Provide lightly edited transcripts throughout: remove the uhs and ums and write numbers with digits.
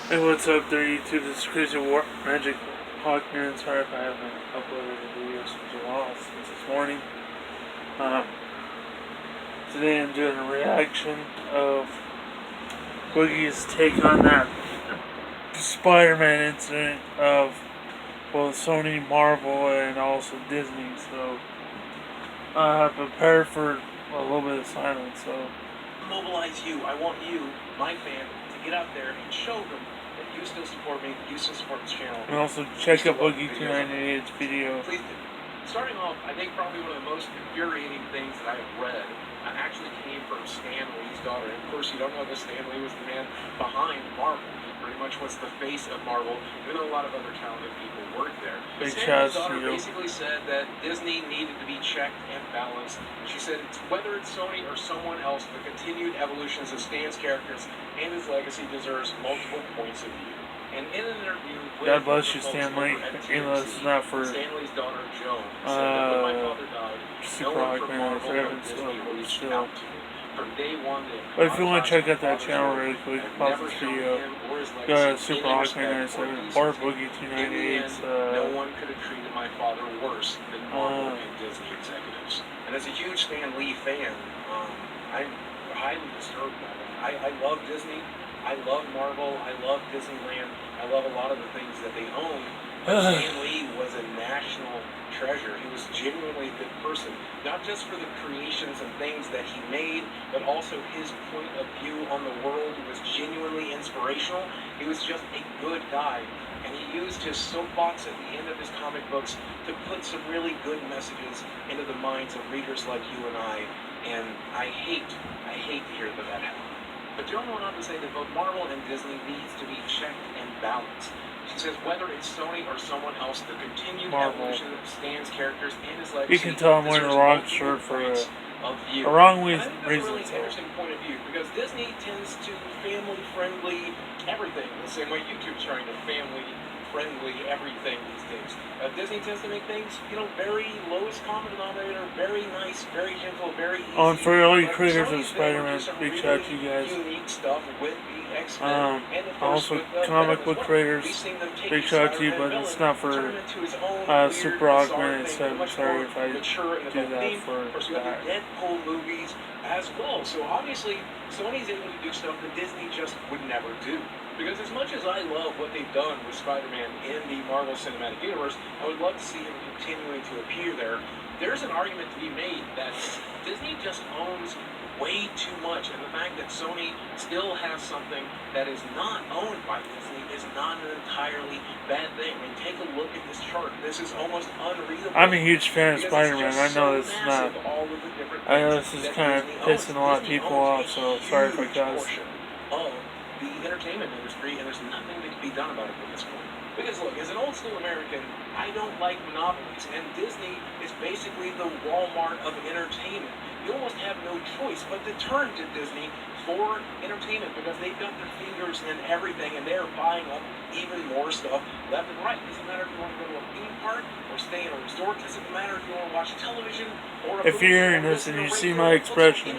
Hey, what's up there, YouTube? This is Crazy War Magic Hawkman. Sorry if I haven't uploaded a video since a while, since this morning. Um, Today I'm doing a reaction of Boogie's take on that Spider-Man incident of both Sony, Marvel, and also Disney. So I prepared for a little bit of silence. So mobilize you. I want you, my fan, to get out there and show them that you still support me, you still support this channel. and also check out boogie2988's video. Please do. Starting off, I think probably one of the most infuriating things that I have read actually came from Stan Lee's daughter. And of course, you don't know that Stan Lee was the man behind Marvel. He pretty much was the face of Marvel, even though a lot of other talented people worked there. But Stan Lee's daughter basically said that Disney needed to be checked and balanced. She said whether it's Sony or someone else, the continued evolutions of Stan's characters and his legacy deserves multiple points of view. And in an interview with God bless you, Stan Lee. You know, this is not for Stan Lee's daughter Joan said that when my father died, no one from Marvel or Disney reached out to me. From day one, but if you want to check out that channel really quick, pause this video, go to Super Hawkman97 or Boogie2988. No one could have treated my father worse than Marvel and Disney executives. And as a huge Stan Lee fan, I'm highly disturbed by that. I love Disney. I love Marvel, I love Disneyland, I love a lot of the things that they own, but Stan Lee was a national treasure. He was genuinely a good person, not just for the creations and things that he made, but also his point of view on the world was genuinely inspirational. He was just a good guy, and he used his soapbox at the end of his comic books to put some really good messages into the minds of readers like you and I, and I hate to hear that happen. But Joan went on to say that both Marvel and Disney needs to be checked and balanced. She says whether it's Sony or someone else, the continued evolution of Stan's characters and his legacy. You can tell I'm wearing the wrong shirt for a wrong reason. That's a really interesting point of view because Disney tends to family-friendly everything, the same way YouTube's trying to family-friendly everything these days. Disney tends to make things, very lowest common denominator, very nice, very gentle, very easy. On for all you creators of Spider-Man, big shout out to you guys. Unique stuff with the X-Men, also comic book creators, big shout out to you, but it's not for Super Hawkman. I'm sorry if I do that for that. Deadpool movies as well. So obviously, Sony's able to do stuff that Disney just would never do. Because as much as I love what they've done with Spider-Man in the Marvel Cinematic Universe, I would love to see him continuing to appear there. There's an argument to be made that Disney just owns way too much, and the fact that Sony still has something that is not owned by Disney is not an entirely bad thing. I mean, take a look at this chart. This is almost unreadable. I'm a huge fan of Spider-Man. I know this is not. I know this is kind of pissing a lot of people off, so sorry if I cause. The entertainment industry, and there's nothing that can be done about it at this point. Because look, as an old school American, I don't like monopolies, and Disney is basically the Walmart of entertainment. You almost have no choice but to turn to Disney for entertainment because they've got their fingers in everything, and they're buying up even more stuff left and right. It doesn't matter if you want to go to a theme park or stay in a resort. It doesn't matter if you want to watch television or if you're hearing this and you see my expression,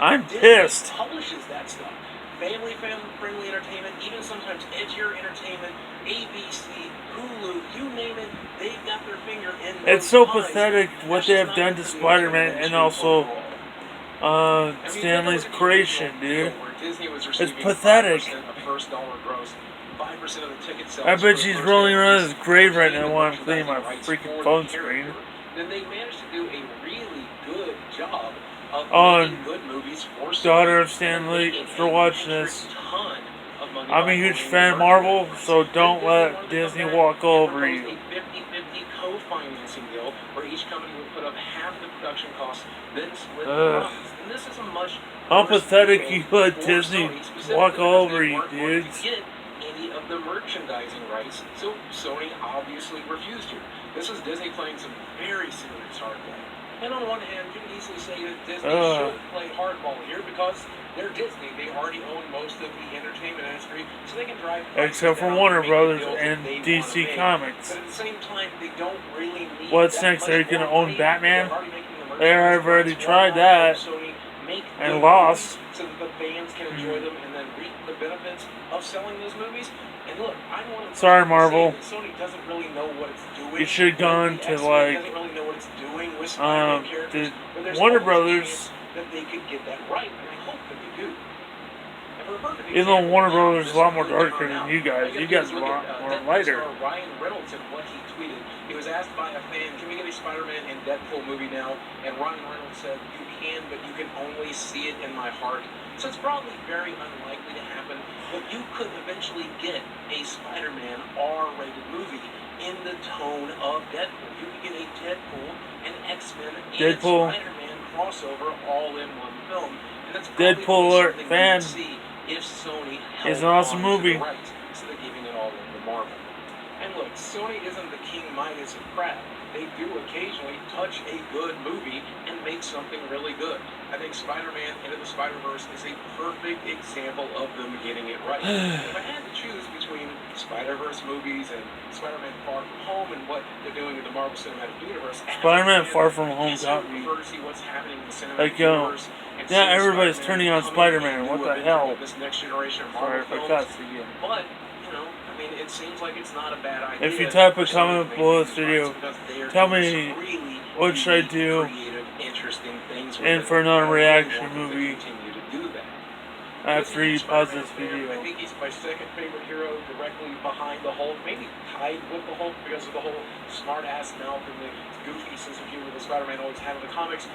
I'm pissed. Disney publishes that stuff. Family-friendly entertainment, even sometimes edgier entertainment, ABC, Hulu, you name it, they've got their finger in those It's so pies. pathetic what they have done to Spider-Man and also Stan Lee's creation, dude. It's pathetic. I bet she's rolling around his grave right now while I'm cleaning my freaking phone screen. Then they managed to do a really good job on daughter of Stan Lee, if you're watching this, I'm a huge fan of Marvel, so don't let Disney walk over you. A 50-50 co-financing deal where each company would put up half the production costs, then split the profits. And this is a much how pathetic you let Disney walk over you, dudes. Any of the merchandising rights, so Sony obviously refused here. This is Disney playing some very serious hardball. And on one hand, you can easily say that Disney should play hardball here because they're Disney. They already own most of the entertainment industry, so they can drive. Except for Warner Brothers and DC Comics. But at the same time, they don't really need. What's next? They're going to own Batman? They have already tried that and lost. So that the fans can enjoy them and then reap the benefits of selling those movies. And look, I don't want to Sorry, Marvel. Sony doesn't really know what it's doing. You should have gone to like doesn't really know what it's doing with Spider-Man characters. the Warner Brothers. That they could get that right, and I hope that they do. Even though Warner Brothers is a lot more darker than you guys are a lot more lighter. Ryan Reynolds and what he tweeted. He was asked by a fan, "Can we get a Spider-Man and Deadpool movie now?" And Ryan Reynolds said, "You can, but you can only see it in my heart." So it's probably very unlikely to happen, but you could eventually get a Spider-Man R-rated movie in the tone of Deadpool. You could get a Deadpool and X-Men and Spider-Man crossover all in one film. And that's Deadpool alert, fan. If Sony it's an awesome movie. Instead of giving it all over to Marvel. And look, Sony isn't the King Midas of crap. They do occasionally touch a good movie and make something really good. I think Spider-Man Into the Spider-Verse is a perfect example of them getting it right. If I had to choose between Spider-Verse movies and Spider-Man Far From Home and what they're doing in the Marvel Cinematic Universe, Spider-Man Far From Home got me. Like, yeah, everybody's turning on Spider-Man. What the hell? This next generation of Sorry Marvel if I films. cussed again. But, you know, I mean, it seems like it's not a bad idea. If you type a comment below this video, tell me what should I do and for another reaction movie after you pause this video. I think he's my second favorite hero, directly behind the Hulk, maybe tied with the Hulk because of the whole smart-ass mouth and the goofy sense of humor that Spider-Man always had in the comics.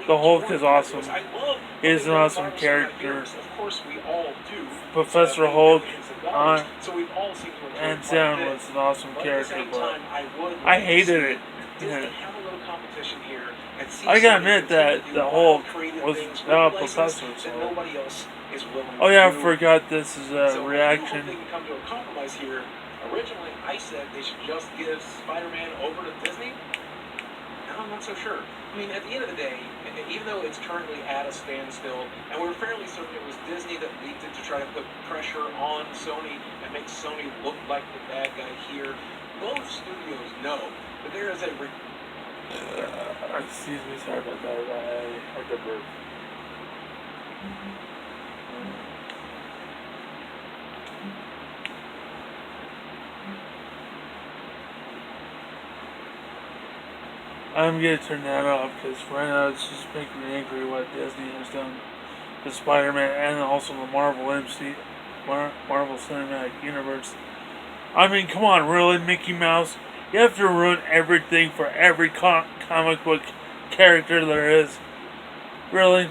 The Hulk is awesome. I love He's an awesome character. Of course, we all do. Professor Hulk so we've all seen and Sam was an awesome character, but I hated it. I gotta admit that the Hulk was now a professor, so. Oh yeah, I forgot this is a reaction. Originally, I said they should just give Spider-Man over to Disney. Now I'm not so sure. I mean, at the end of the day, even though it's currently at a standstill, and we're fairly certain it was Disney that leaked it to try to put pressure on Sony and make Sony look like the bad guy here, both studios know that there is a... excuse me, sorry about that. I had to burp. I'm gonna turn that off because right now it's just making me angry what Disney has done to Spider-Man and also the Marvel Marvel Cinematic Universe. I mean, come on, really, Mickey Mouse? You have to ruin everything for every comic book character there is. Really?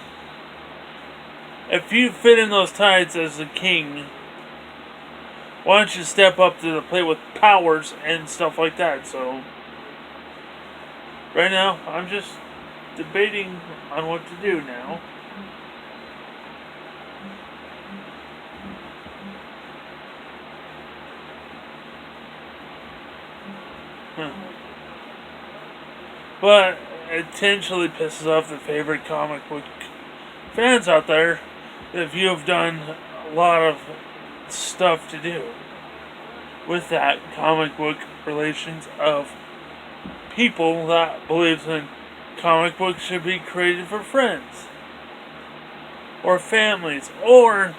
If you fit in those tights as the king, why don't you step up to the plate with powers and stuff like that? So, right now, I'm just debating on what to do now. But it intentionally pisses off the favorite comic book fans out there if you have done a lot of stuff to do with that comic book relations of people that believes in comic books should be created for friends or families or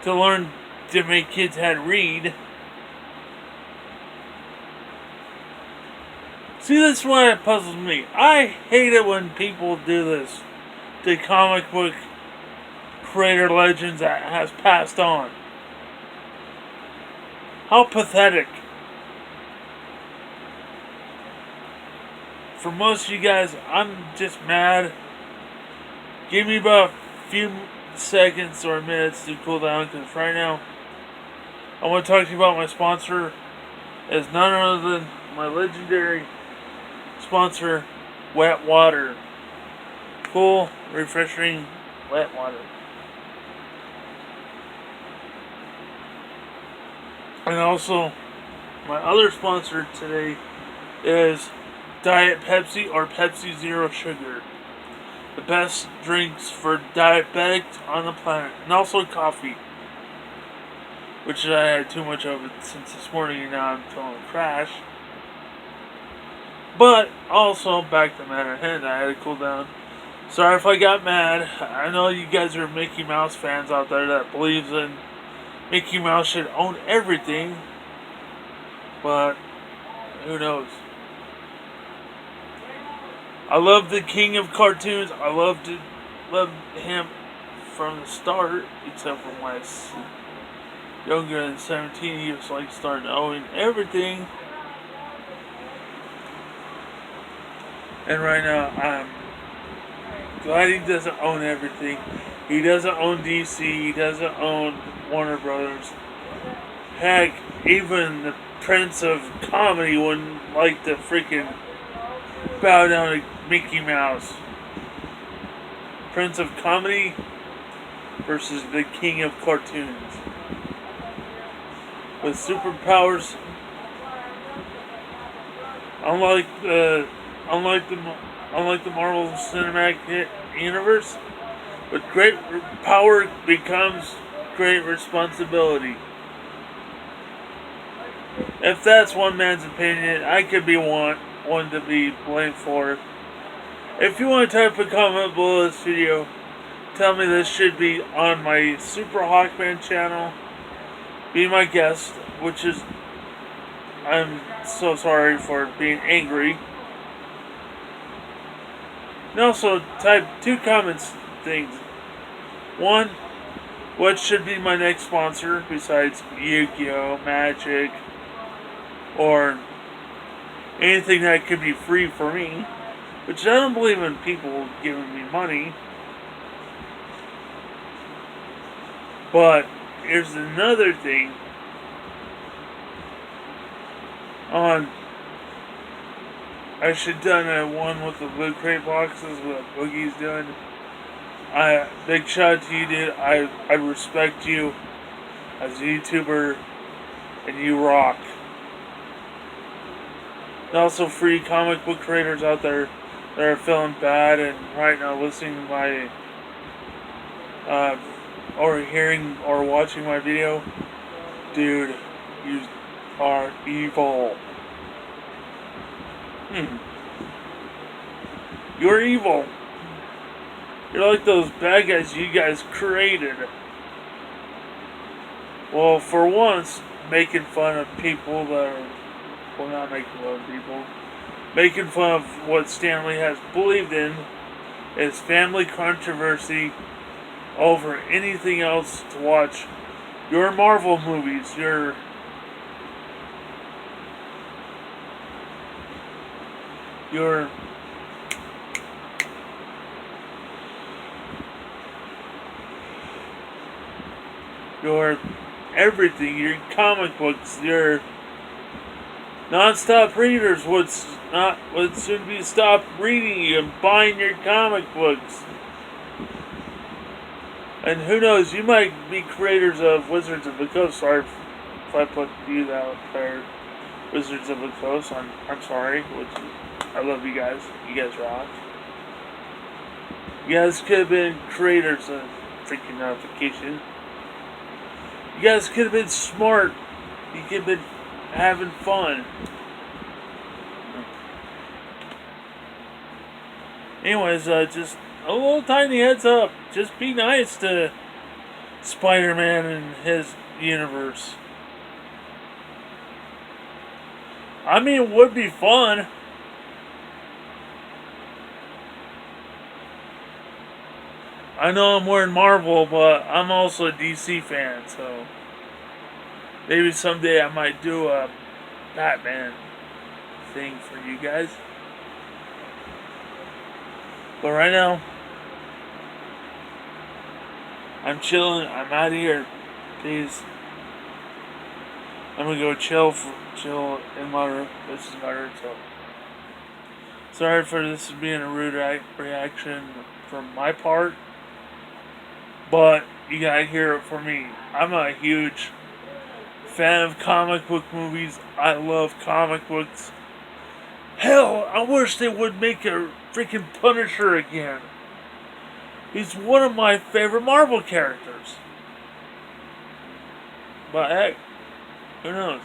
to learn to make kids how to read. See, that's why it puzzles me. I hate it when people do this to comic book creator legends that has passed on. How pathetic. For most of you guys, I'm just mad. Give me about a few seconds or minutes to cool down, because right now I want to talk to you about my sponsor. It's none other than my legendary sponsor, Wet Water. Cool, refreshing, wet water. And also, my other sponsor today is Diet Pepsi or Pepsi Zero Sugar. The best drinks for diabetics on the planet. And also coffee, which I had too much of it since this morning and now I'm feeling a crash. But also, back to the matter at hand, I had to cool down Sorry if I got mad. I know you guys are Mickey Mouse fans out there that believes in Mickey Mouse should own everything, but who knows? I love the king of cartoons. I loved him from the start, except for when I was younger than 17. He was like starting owning everything, and right now I'm glad he doesn't own everything. He doesn't own DC. He doesn't own Warner Brothers. Heck, even the Prince of Comedy wouldn't like to freaking bow down to Mickey Mouse. Prince of Comedy versus the King of Cartoons. With superpowers, unlike the Marvel Cinematic Universe, with great power becomes great responsibility. If that's one man's opinion, I could be one to be blamed for. If you want to type a comment below this video, tell me this should be on my Super Hawkman channel. Be my guest, which is, I'm so sorry for being angry. And also type 2 comments things. One, what should be my next sponsor besides Yu-Gi-Oh, Magic, or anything that could be free for me, which I don't believe in people giving me money. But here's another thing. I should have done a one with the Loot Crate boxes, what Boogie's doing. Big shout out to you, dude. I respect you as a YouTuber, and you rock. And also free comic book creators out there that are feeling bad and right now listening to my or hearing or watching my video. Dude, you are evil. You're evil. You're like those bad guys you guys created. Well, for once, making fun of people that are, well, not making fun of people, making fun of what Stanley has believed in is family controversy over anything else to watch. Your Marvel movies, your everything, your comic books, your non-stop readers would soon be stop reading you and buying your comic books. And who knows, you might be creators of Wizards of the Coast. Sorry if I put you out there, Wizards of the Coast. I'm sorry. I love you guys. You guys rock. You guys could have been creators of freaking notification. You guys could have been smart. You could have been having fun. Anyways, just a little tiny heads up. Just be nice to Spider-Man and his universe. I mean, it would be fun. I know I'm wearing Marvel, but I'm also a DC fan, so maybe someday I might do a Batman thing for you guys. But right now, I'm chilling. I'm out of here. Please. I'm gonna go chill in my room. This is my room, so sorry for this being a rude reaction from my part. But you gotta hear it from me. I'm a huge fan of comic book movies. I love comic books. Hell, I wish they would make a freaking Punisher again. He's one of my favorite Marvel characters. But heck, who knows?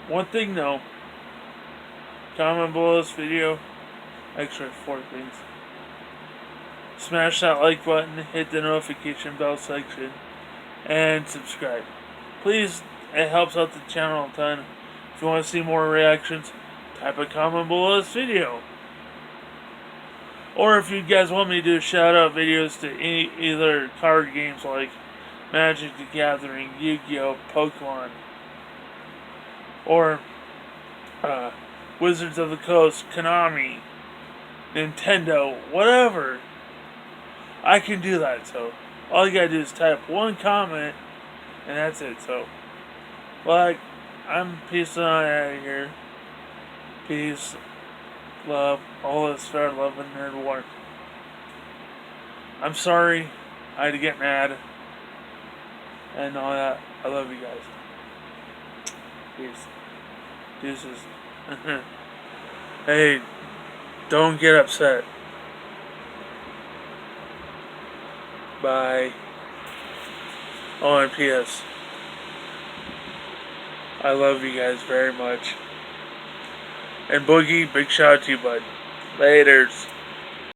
One thing though, comment below this video. Actually, 4 things. Smash that like button, hit the notification bell section, and subscribe. Please, it helps out the channel a ton. If you want to see more reactions, type a comment below this video. Or if you guys want me to do shout out videos to either card games like Magic the Gathering, Yu-Gi-Oh!, Pokemon, or Wizards of the Coast, Konami, Nintendo, whatever, I can do that. So all you gotta do is type one comment, and that's it. So, like, I'm peacing on out of here. Peace, love, all this fair love and nerd war. I'm sorry I had to get mad and all that. I love you guys. Peace. Deuces. Hey, don't get upset. Bye. Oh, and P.S. I love you guys very much. And Boogie, big shout out to you, bud. Laters.